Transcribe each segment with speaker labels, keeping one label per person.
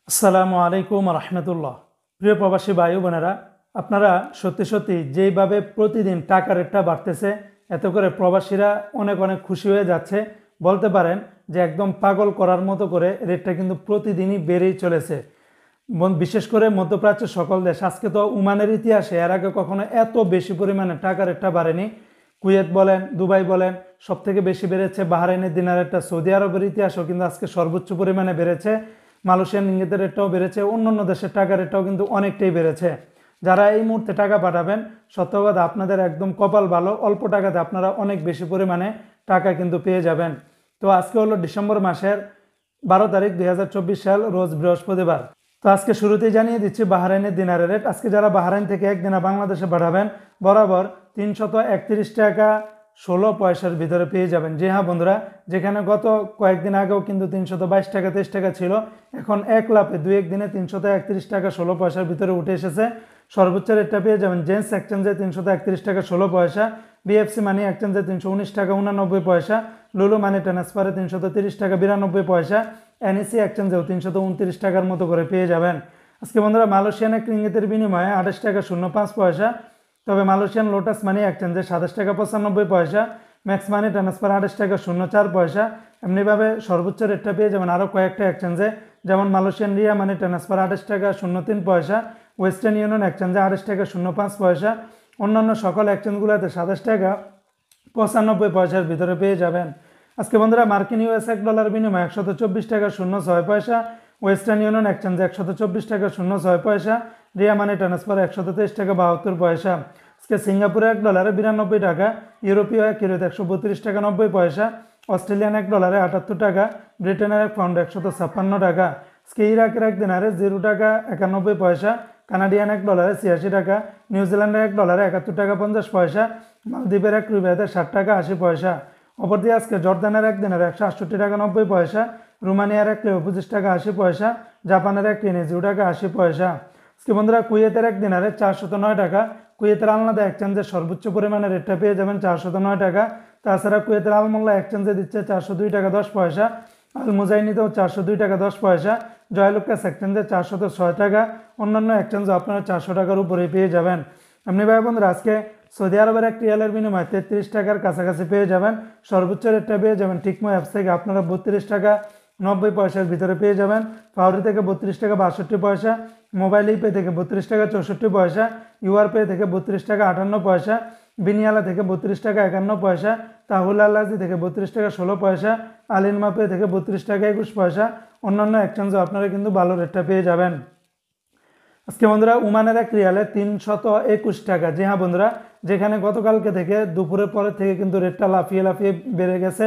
Speaker 1: আসসালামু আলাইকুম রহমতুল্লাহ। প্রিয় প্রবাসী ভাই বোনেরা, আপনারা সত্যি সত্যি যেইভাবে প্রতিদিন টাকা রেটটা বাড়তেছে, এত করে প্রবাসীরা অনেক অনেক খুশি হয়ে যাচ্ছে। বলতে পারেন যে একদম পাগল করার মতো করে রেটটা কিন্তু প্রতিদিনই বেড়েই চলেছে। বিশেষ করে মধ্যপ্রাচ্যের সকল দেশ, আজকে তো ওমানের ইতিহাসে এর আগে কখনো এত বেশি পরিমাণে টাকা রেটটা বাড়েনি। কুয়েত বলেন, দুবাই বলেন, সব থেকে বেশি বেড়েছে বাহরাইনের দিনার রেটটা। সৌদি আরবের ইতিহাসও কিন্তু আজকে সর্বোচ্চ পরিমাণে বেড়েছে। মালয়েশিয়ান রিঙ্গিতের রেটটাও বেড়েছে, অন্য দেশের টাকার রেটটাও কিন্তু অনেকটাই বেড়েছে। যারা এই মুহূর্তে টাকা পাঠাবেন, সত্য কথা আপনাদের একদম কপাল ভালো, অল্প টাকাতে আপনারা অনেক বেশি পরিমাণে টাকা কিন্তু পেয়ে যাবেন। তো আজকে হলো ডিসেম্বর মাসের 12 তারিখ 2024 সাল, রোজ বৃহস্পতিবার। তো আজকে শুরুতেই জানিয়ে দিচ্ছি বাহরাইনের দিনারের রেট। আজকে যারা বাহরাইন থেকে এক দিনা বাংলাদেশে পাঠাবেন, বরাবর 331 টাকা 16 পয়সার ভিতরে পেয়ে যাবেন। জি হ্যাঁ বন্ধুরা, যেখানে গত কয়েকদিন আগেও কিন্তু 322 টাকা 23 টাকা ছিল, এখন এক লাফে 2-1 দিনে 331 টাকা 16 পয়সার ভিতরে উঠে এসেছে। সর্বোচ্চ রেটটা পেয়ে যাবেন জেন্টস এক্সচেঞ্জে 331 টাকা 16 পয়সা, বিএফসি মানি এক্সচেঞ্জে 319 টাকা 89 পয়সা, লুলু মানি ট্রান্সফারে 330 টাকা 92 পয়সা, এনইসি এক্সচেঞ্জেও 329 টাকার মতো করে পেয়ে যাবেন। আজকে বন্ধুরা মালয়েশিয়ান এক রিঙ্গিতের বিনিময়ে 28 টাকা 05 পয়সা, তবে মালয়েশিয়ান লোটাস মানি এক্সচেঞ্জে 27 টাকা 95 পয়সা, ম্যাক্স মানি ট্রান্সফার 28 টাকা 04 পয়সা। এমনিভাবে সর্বোচ্চ রেটটা পেয়ে যাবেন আরও কয়েকটা এক্সচেঞ্জে, যেমন মালয়েশিয়ান রিয়া মানি ট্রান্সফার 28 টাকা 03 পয়সা, ওয়েস্টার্ন ইউনিয়ন এক্সচেঞ্জে 28 টাকা 05 পয়সা। অন্যান্য সকল এক্সচেঞ্জগুলোতে 27 টাকা 95 পয়সার ভিতরে পেয়ে যাবেন। আজকে বন্ধুরা মার্কিন ইউএস $1 বিনিময়ে 124 টাকা 06 পয়সা, ওয়েস্টার্ন ইউনিয়ন এক্সচেঞ্জে 124 টাকা 06 পয়সা, রিয়া মানি ট্রান্সফার 123 টাকা 72 পয়সা। আজকে সিঙ্গাপুরে $1 92 টাকা, ইউরোপীয় এক ইউরোতে 132 টাকা 90 পয়সা, অস্ট্রেলিয়ান $1 78 টাকা, ব্রিটেনের এক পাউন্ড 156 টাকা। আজকে ইরাকের এক দিনারে 0 টাকা 91 পয়সা, কানাডিয়ান $1 86 টাকা, নিউজিল্যান্ডের $1 71 টাকা 50 পয়সা, মালদ্বীপের এক রুপিয়াতে 60 টাকা 80 পয়সা। অপরদিকে আজকে জর্দানের এক দিনের 168 টাকা 90 পয়সা, রোমানিয়ার এক লেও 25 টাকা 80 পয়সা, জাপানের এক টিনে 0 টাকা 80 পয়সা। আজকে বন্ধুরা কুয়েতের এক দিনারে 409 টাকা, কুয়েতের আলনাদা এক্সচেঞ্জের সর্বোচ্চ পরিমাণে রেটটা পেয়ে যাবেন 409 টাকা। তাছাড়া কুয়েতের আলমোল্লা এক্সচেঞ্জে দিচ্ছে 402 টাকা 10 পয়সা, আল মুজাইনিতেও 402 টাকা 10 পয়সা, জয়লুকাস এক্সচেঞ্জে 406 টাকা, অন্যান্য এক্সচেঞ্জে আপনারা 400 টাকার উপরেই পেয়ে যাবেন। এমনি ভাই বন্ধুরা আজকে সৌদি আরবের এক রিয়ালের বিনিময়ে 33 টাকার কাছাকাছি পেয়ে যাবেন। সর্বোচ্চ রেটটা পেয়ে যাবেন টিকমো অ্যাপস থেকে আপনারা 32 টাকা 90 পয়সার ভিতরে পেয়ে যাবেন। ফাউরি থেকে 32 টাকা 62 পয়সা, মোবাইল ইপে থেকে 32 টাকা 64 পয়সা, ইউআর পে থেকে 32 টাকা 58 পয়সা, বিনিয়ালা থেকে 32 টাকা 51 পয়সা, তাহুল আল্লাজি থেকে 32 টাকা 16 পয়সা, আলিনমা পে থেকে 32 টাকা 21 পয়সা। অন্যান্য এক্সচেঞ্জও আপনারা কিন্তু ভালো রেটটা পেয়ে যাবেন। আজকে বন্ধুরা ওমানের এক রিয়ালে 321 টাকা। জি হ্যাঁ বন্ধুরা, যেখানে গতকালকে থেকে দুপুরের পরে থেকে কিন্তু রেটটা লাফিয়ে লাফিয়ে বেড়ে গেছে।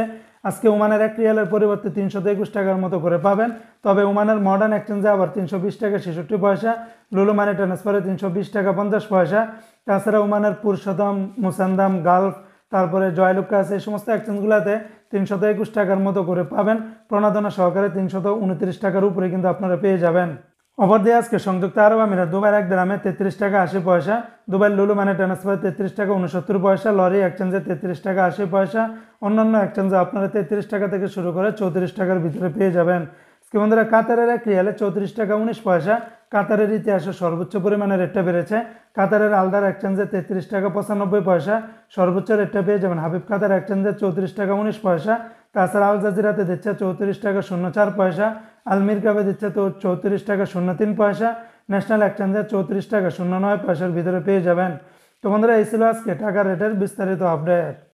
Speaker 1: আজকে ওমানের এক রিয়ালের পরিবর্তে 321 টাকার মতো করে পাবেন। তবে ওমানের মডার্ন এক্সচেঞ্জে আবার 320 টাকা 66 পয়সা, লুলু মানি ট্রান্সফারে 320 টাকা 50 পয়সা। তাছাড়া ওমানের পুরুষোত্তম, মুসান্দাম, গালফ, তারপরে জয়লুকাস, এই সমস্ত এক্সচেঞ্জগুলোতে 321 টাকার মতো করে পাবেন। প্রণোদনা সহকারে 329 টাকার উপরে কিন্তু আপনারা পেয়ে যাবেন। অপর দিয়ে আজকে সংযুক্ত আরব আমিরাত দুবাইয়ের এক দিরহামে 33 টাকা 80 পয়সা, দুবাই লুলু মানি ট্রান্সফার 33 টাকা 69 পয়সা, লরি এক্সচেঞ্জে 33 টাকা 80 পয়সা। অন্যান্য এক্সচেঞ্জে আপনারা 33 টাকা থেকে শুরু করে 34 টাকার ভিতরে পেয়ে যাবেন। আজকে বন্ধুরা কাতারের এক রিয়ালে 34 টাকা 19 পয়সা, কাতারের ইতিহাসে সর্বোচ্চ পরিমাণে রেটটা বেড়েছে। কাতারের আলদার এক্সচেঞ্জে 33 টাকা 95 পয়সা, সর্বোচ্চ রেটটা পেয়ে যাবেন হাবিব কাতার এক্সচেঞ্জে 34 টাকা 19 পয়সা। তাছাড়া আল জাজিরাতে দিচ্ছে 34 টাকা 04 পয়সা, আলমির কাবে দিচ্ছে তো 34 টাকা 03 পয়সা, ন্যাশনাল এক্সচেঞ্জে 34 টাকা 09 পয়সার ভিতরে পেয়ে যাবেন। তো বন্ধুরা এই ছিল আজকে টাকার রেটের বিস্তারিত আপডেট।